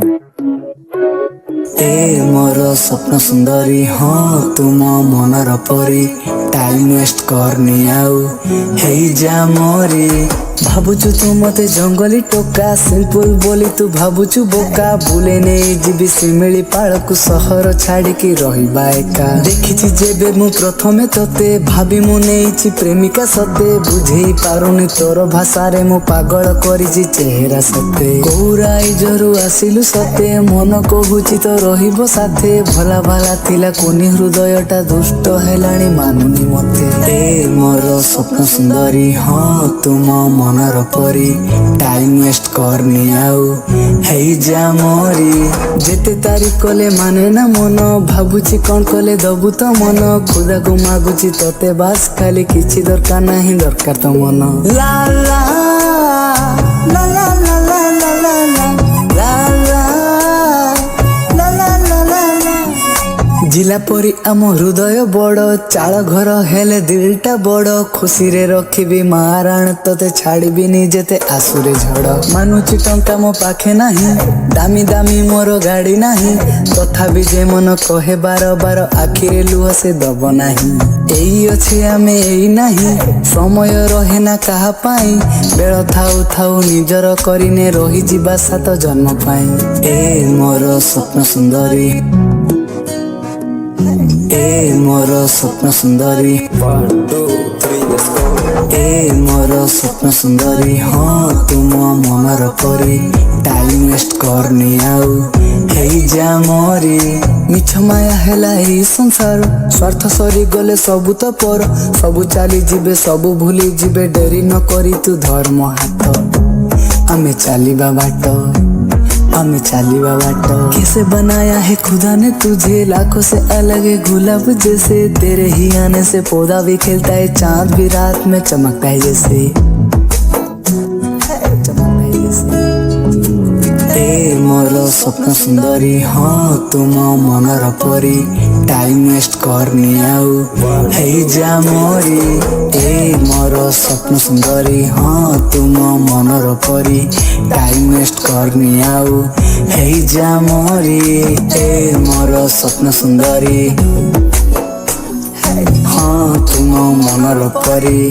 ए मोर स्वप्न सुंदरी हाँ तुम मनर परी टाइम वेस्ट करनी आउ हेई जा मोरी भाबुचु तू मते जंगली टोका सिंपल बोली तू भाबुचु बोका बुले नहीं जीवी सिमिली पाळकु सहर छाड़िकी रहिबा एका देखिछि जेबे मु प्रथमे तते भाबी मु नेइछि प्रेमिका सते बुझेई पारुनी तोर भाषा रे मु पागल करिछि चेहरा सते कोराई जरु आसिलु सते मन कहूछि तो रहिबो साथे भला भला थिला कोनी हृदयटा दुष्ट हेलाणी मानुनी मते ए मोर स्वप्न सुंदरी हाँ तुम मनर परी टाइम वेस्ट करनी आउ हेई जा मोरी जेते तारी कले माने ना मन भाबुछि कौन कले दबु तो मन खुदा को मागुछि तते बास खाली किछि दरकार नाही दरकार तो मन ला ला ला ला ला ला ला ला ला ला ला ला ला जिला परी आम हृदय बड़ चाल घर हेले दिलटा बड़ खुशी रे रखिबी माराण तते छाड़बीनी जेते आसुरे झड़ मानुची टंका मो पाखे नाही दामी दामी मोर गाड़ी नाही तथापि जे मन कहे बार बार आखिरे लुह से दब नाही एई अछि आमे एई नाही समय रहे ना कहा पाई बेल थाउ थाउ निजर करिने रही जीवा सात जन्म पाई ए मोर स्वप्न सुंदरी ए मोर स्वप्न सुंदरी ए मोर स्वप्न सुंदरी हाँ तुम मनर परी टाइम वेस्ट करनी आउ हेई जा मोरी मिछ माया हेला एई संसार स्वार्थ सरी गले सबु तो पर सबु चाली जिबे सबु भूली जिबे डेरी न करी तू धर्म हाथ आमे चालिबा बाट हमें चालीवा बाटो कैसे बनाया है खुदा ने तुझे लाखों से अलग है गुलाब जैसे तेरे ही आने से पौधा भी खिलता है चांद भी रात में चमकता है जैसे ए मोर स्वप्न सुंदरी हाँ तुम मनर परी टाइम वेस्ट करनी आउ हेई जा मोरी ए मोर स्वप्न सुंदरी हाँ तुम मनर परी टाइम वेस्ट करनी आउ हेई जा मोरी ए मोर स्वप्न सुंदरी हाँ तुम मनर परी